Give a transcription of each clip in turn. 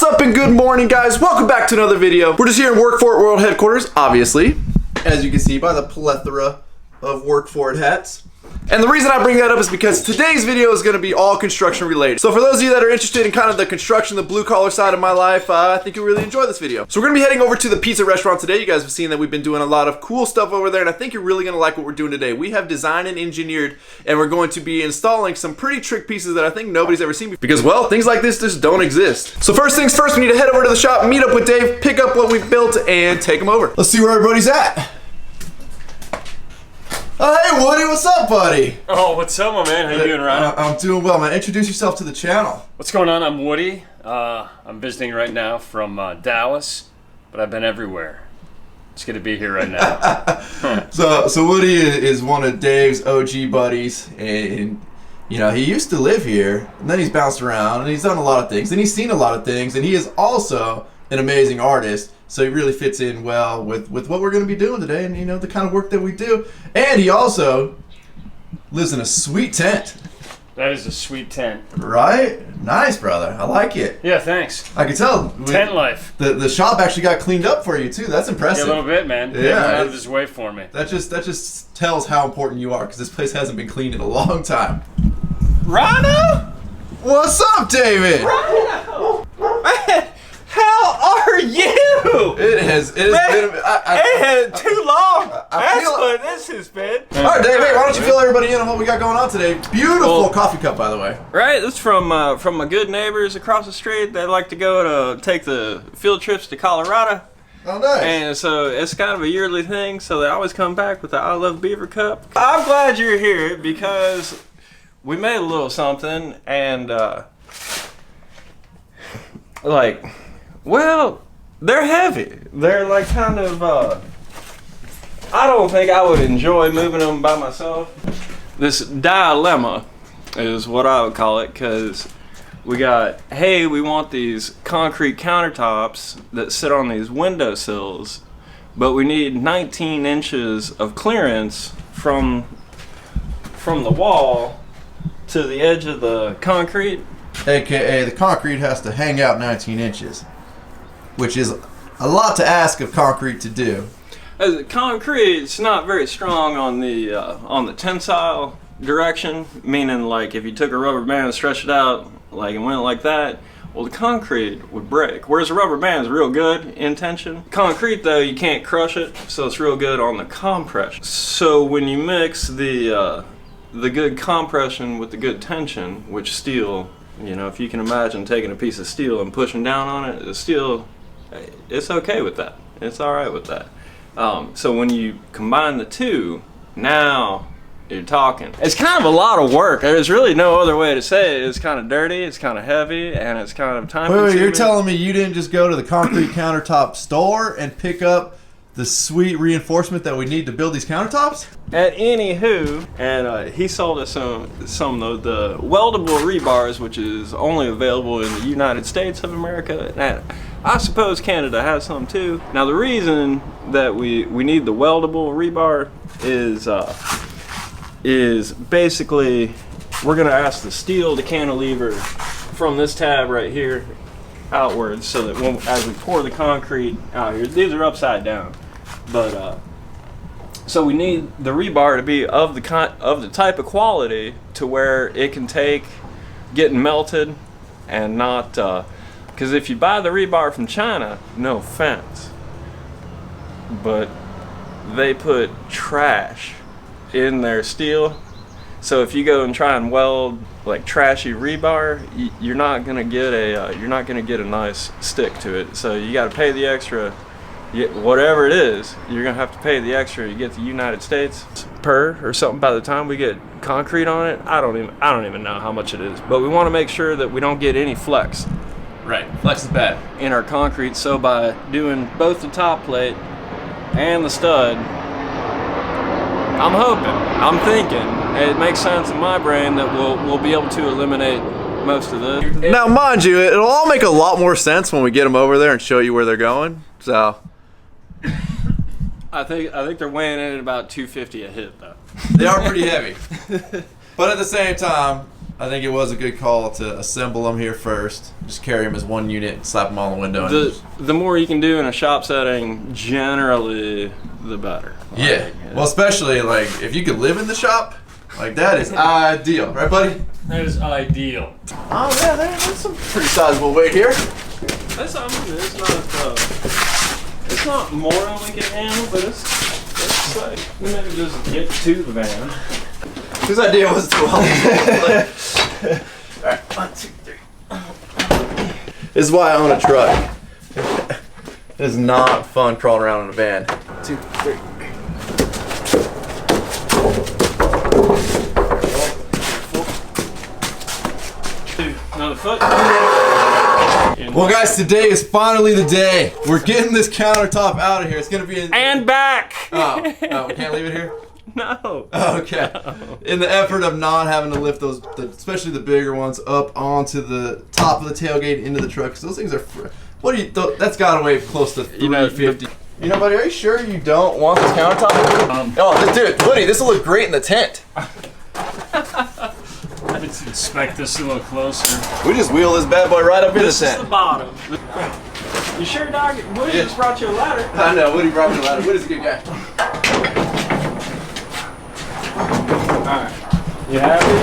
What's up and good morning, guys? Welcome back to another video. We're just here in WORKFORIT World Headquarters, obviously, as you can see by the plethora of WORKFORIT hats. And the reason I bring that up is because today's video is going to be all construction related. So for those of you that are interested in kind of the construction, the blue collar side of my life, I think you'll really enjoy this video. So we're going to be heading over to the pizza restaurant today. You guys have seen that we've been doing a lot of cool stuff over there, and I think you're really going to like what we're doing today. We have designed and engineered, and we're going to be installing some pretty trick pieces that I think nobody's ever seen before. Because, well, things like this just don't exist. So first things first, we need to head over to the shop, meet up with Dave, pick up what we've built, and take them over. Let's see where everybody's at. Oh, hey, Woody, what's up, buddy? Oh, what's up, my man? How you doing, Ryan? I'm doing well, man. Introduce yourself to the channel. What's going on? I'm Woody. I'm visiting right now from Dallas, but I've been everywhere. It's good to be here right now. So Woody is one of Dave's OG buddies, and you know, he used to live here, and then he's bounced around, and he's done a lot of things, and he's seen a lot of things, and he is also an amazing artist. So he really fits in well with what we're going to be doing today, and you know, the kind of work that we do. And he also lives in a sweet tent. That is a sweet tent. Right? Nice, brother. I like it. Yeah, thanks. I can tell. Tent life. The shop actually got cleaned up for you too. That's impressive. Yeah, a little bit, man. Yeah, Went out of his way for me. That just tells how important you are, because this place hasn't been cleaned in a long time. Rhino? What's up, David? Rhino! Man, how are you? It has been. It had too long. That's what this has been. All right, Dave. Hey, why don't you fill everybody in on what we got going on today? Beautiful coffee cup, by the way. Right, this is from my good neighbors across the street. They like to go to take the field trips to Colorado. Oh, nice. And so it's kind of a yearly thing, so they always come back with the I Love Beaver cup. I'm glad you're here because we made a little something, and like, well, they're heavy. They're like kind of, I don't think I would enjoy moving them by myself. This dilemma is what I would call it, because we got, hey, we want these concrete countertops that sit on these windowsills, but we need 19 inches of clearance from the wall to the edge of the concrete. AKA the concrete has to hang out 19 inches, which is a lot to ask of concrete to do. Concrete's not very strong on the tensile direction, meaning like if you took a rubber band and stretched it out like and went like that, well, the concrete would break. Whereas a rubber band is real good in tension. Concrete, though, you can't crush it, so it's real good on the compression. So when you mix the good compression with the good tension, which steel, you know, if you can imagine taking a piece of steel and pushing down on it, the steel, it's okay with that. It's all right with that. So when you combine the two, now you're talking. It's kind of a lot of work. There's really no other way to say it. It's kind of dirty, it's kind of heavy, and it's kind of time consuming. Wait, you're telling me you didn't just go to the concrete countertop store and pick up the sweet reinforcement that we need to build these countertops? At anywho, and he sold us some of the weldable rebars, which is only available in the United States of America. And I suppose Canada has some too. Now the reason that we need the weldable rebar is basically we're gonna ask the steel to cantilever from this tab right here outwards, so that as we pour the concrete out here, these are upside down, but so we need the rebar to be of the type of quality to where it can take getting melted and not, because if you buy the rebar from China, no offense, but they put trash in their steel. So if you go and try and weld like trashy rebar, you're not gonna get a nice stick to it. So you got to pay the extra. Whatever it is, you're gonna have to pay the extra. You get the United States per or something. By the time we get concrete on it, I don't even know how much it is. But we want to make sure that we don't get any flex. Right, flex is bad. In our concrete, so by doing both the top plate and the stud, I'm thinking, it makes sense in my brain that we'll be able to eliminate most of this. Now, mind you, it'll all make a lot more sense when we get them over there and show you where they're going. So I think they're weighing in at about 250 a hit, though. They are pretty heavy. But at the same time, I think it was a good call to assemble them here first. Just carry them as one unit and slap them all in the window. The more you can do in a shop setting, generally, the better. Yeah. Well, especially like if you could live in the shop, like that is ideal, right, buddy? That is ideal. Oh yeah, that's some pretty sizable weight here. It's not more than we can handle, but it's like we maybe just get to the van. Whose idea was to Alright, 1, 2, 3. This is why I own a truck. It is not fun crawling around in a van. 2, 3. Another foot. Well, guys, today is finally the day. We're getting this countertop out of here. It's gonna be in. And back. Oh, we can't leave it here. No. Okay. In the effort of not having to lift those, especially the bigger ones, up onto the top of the tailgate into the truck, because those things are. What do you? That's got to weigh close to 350. You know, buddy, are you sure you don't want this countertop? Oh, dude, buddy, this will look great in the tent. Let's inspect this a little closer. We just wheel this bad boy right up in the This is tent. the bottom. You sure, dog? Woody just brought you a ladder. I know, Woody brought me the ladder. Woody's a good guy. Alright. You happy?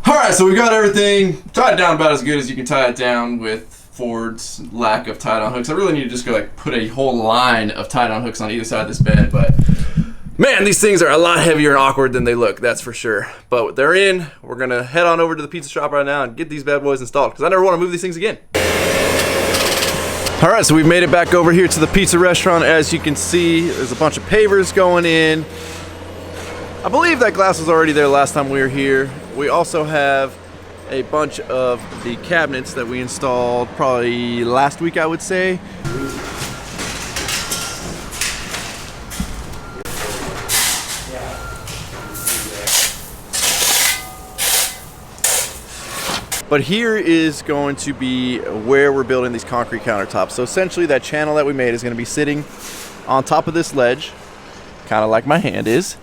Alright, so we got everything tied down about as good as you can tie it down with Ford's lack of tie-down hooks. I really need to just go like put a whole line of tie-down hooks on either side of this bed, but man, these things are a lot heavier and awkward than they look, that's for sure. But they're in. We're gonna head on over to the pizza shop right now and get these bad boys installed, because I never want to move these things again. Alright, so we've made it back over here to the pizza restaurant. As you can see, there's a bunch of pavers going in. I believe that glass was already there last time we were here. We also have a bunch of the cabinets that we installed probably last week, I would say. But here is going to be where we're building these concrete countertops. So essentially that channel that we made is going to be sitting on top of this ledge, kind of like my hand is.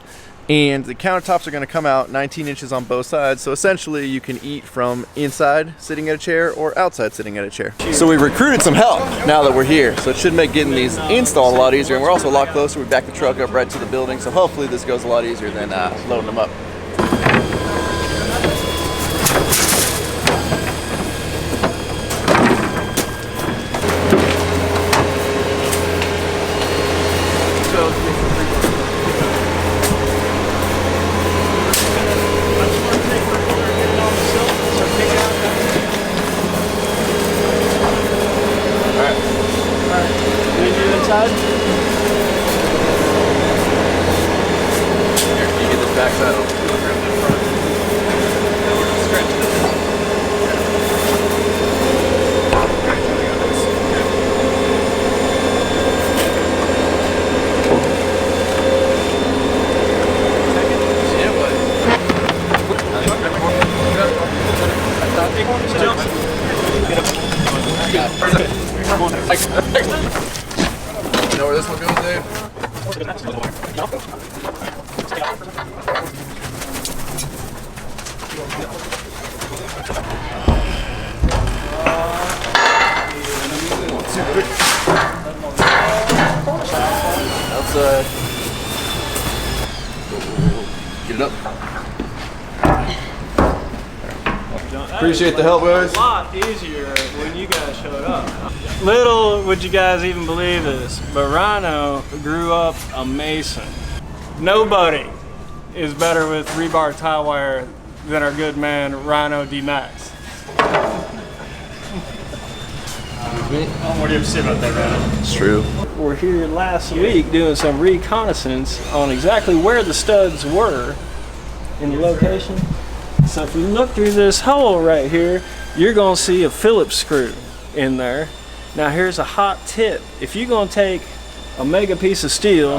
And the countertops are going to come out 19 inches on both sides. So essentially you can eat from inside sitting at a chair or outside sitting at a chair. So we recruited some help now that we're here. So it should make getting these installed a lot easier. And we're also a lot closer. We backed the truck up right to the building. So hopefully this goes a lot easier than loading them up. Inside? Here, you get this back side on. You know where this one goes, Dave? Outside. Get it up. Appreciate the help, guys. A lot easier when you guys showed up. Little would you guys even believe this, but Rhino grew up a mason. Nobody is better with rebar tie wire than our good man Rhino Dmax. What do you have to say about that, Rhino? It's true. We're here last week doing some reconnaissance on exactly where the studs were in the location. So if you look through this hole right here, you're gonna see a Phillips screw in there. Now here's a hot tip. If you're gonna take a mega piece of steel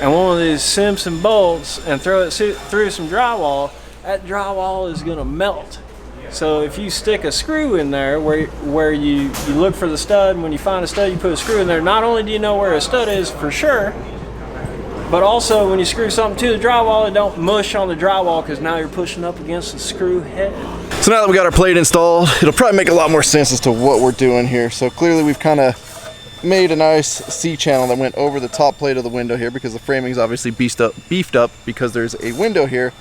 and one of these Simpson bolts and throw it through some drywall, that drywall is gonna melt. So if you stick a screw in there where you look for the stud, and when you find a stud you put a screw in there, not only do you know where a stud is for sure, But also, when you screw something to the drywall, it don't mush on the drywall because now you're pushing up against the screw head. So now that we got our plate installed, it'll probably make a lot more sense as to what we're doing here. So clearly we've kind of made a nice C-channel that went over the top plate of the window here because the framing is obviously beefed up because there's a window here.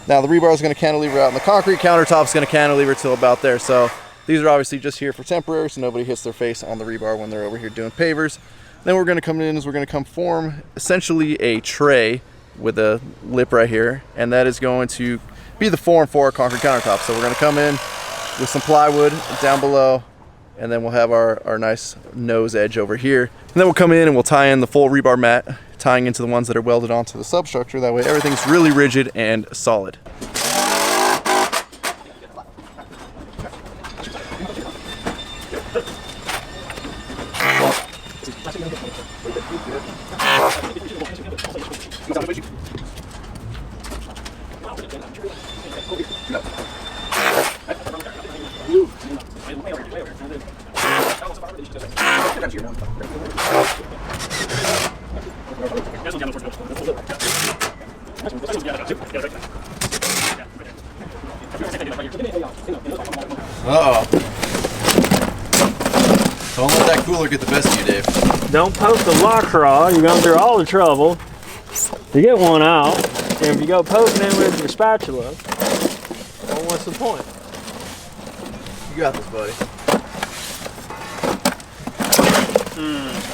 Now the rebar is going to cantilever out and the concrete countertop is going to cantilever till about there. So these are obviously just here for temporary so nobody hits their face on the rebar when they're over here doing pavers. Then we're going to come in is we're going to come form essentially a tray with a lip right here, and that is going to be the form for our concrete countertop. So we're going to come in with some plywood down below, and then we'll have our nice nose edge over here. And then we'll come in and we'll tie in the full rebar mat, tying into the ones that are welded onto the substructure. That way everything's really rigid and solid. Uh-oh. Don't let that cooler get the best of you, Dave. Don't poke the lock rod. You're going through all the trouble to get one out. And if you go poking in with your spatula, well, what's the point? You got this, buddy.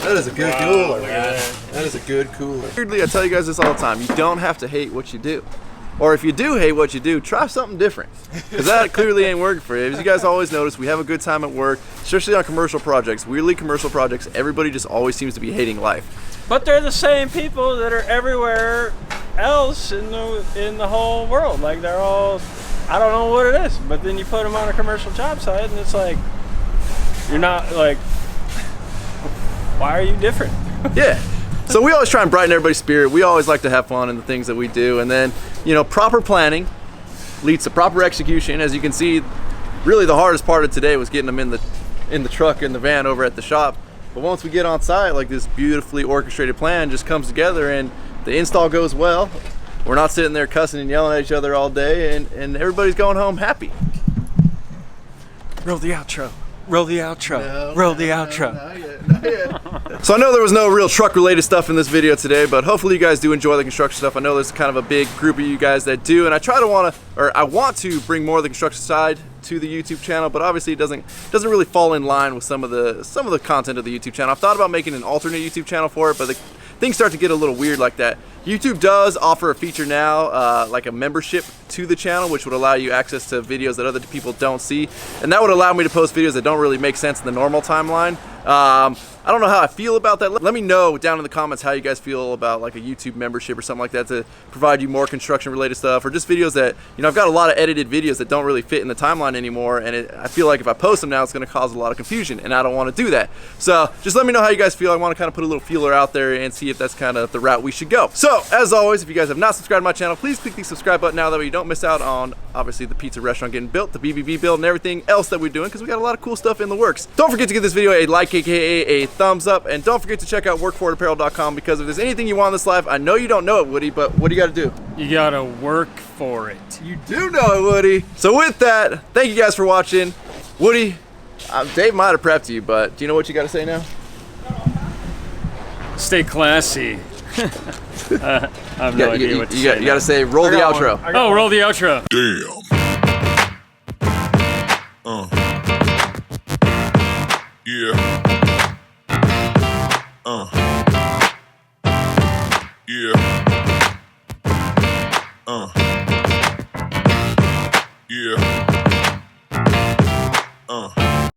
That is a good cooler, man. That is a good cooler. Weirdly, I tell you guys this all the time. You don't have to hate what you do. Or if you do hate what you do, try something different. Because that clearly ain't working for you. As you guys always notice, we have a good time at work, especially on commercial projects. Weirdly, commercial projects, everybody just always seems to be hating life. But they're the same people that are everywhere else in the whole world. Like they're all, I don't know what it is, but then you put them on a commercial job site and it's like, you're not like, why are you different? Yeah. So we always try and brighten everybody's spirit. We always like to have fun in the things that we do. And then, you know, proper planning leads to proper execution. As you can see, really the hardest part of today was getting them in the truck, in the van over at the shop. But once we get on site, like this beautifully orchestrated plan just comes together and the install goes well. We're not sitting there cussing and yelling at each other all day, and everybody's going home happy. Roll the outro. Roll the outro. No, Roll the outro. Not yet, not yet. So I know there was no real truck related stuff in this video today, but hopefully you guys do enjoy the construction stuff. I know there's kind of a big group of you guys that do, and I want to bring more of the construction side to the YouTube channel, but obviously it doesn't really fall in line with some of the content of the YouTube channel. I've thought about making an alternate YouTube channel for it, but things start to get a little weird like that. YouTube does offer a feature now, like a membership to the channel, which would allow you access to videos that other people don't see, and that would allow me to post videos that don't really make sense in the normal timeline. I don't know how I feel about that. Let me know down in the comments how you guys feel about like a YouTube membership or something like that to provide you more construction related stuff, or just videos that, you know, I've got a lot of edited videos that don't really fit in the timeline anymore, and I feel like if I post them now it's going to cause a lot of confusion, and I don't want to do that. So just let me know how you guys feel. I want to kind of put a little feeler out there and see if that's kind of the route we should go. So as always, if you guys have not subscribed to my channel, please click the subscribe button now, that way you don't miss out on obviously the pizza restaurant getting built, the BBB build, and everything else that we're doing, because we got a lot of cool stuff in the works. Don't forget to give this video a like, aka a thumbs up, and don't forget to check out WORKFORITapparel.com, because if there's anything you want in this life, I know you don't know it, Woody, but what do you got to do? You gotta work for it. You do know it, Woody. So with that, thank you guys for watching. Woody, Dave might have prepped you, but do you know what you got to say now? Stay classy. I have no idea what to say. You got to say, roll the outro. Oh, roll the outro. Damn. Yeah. Yeah.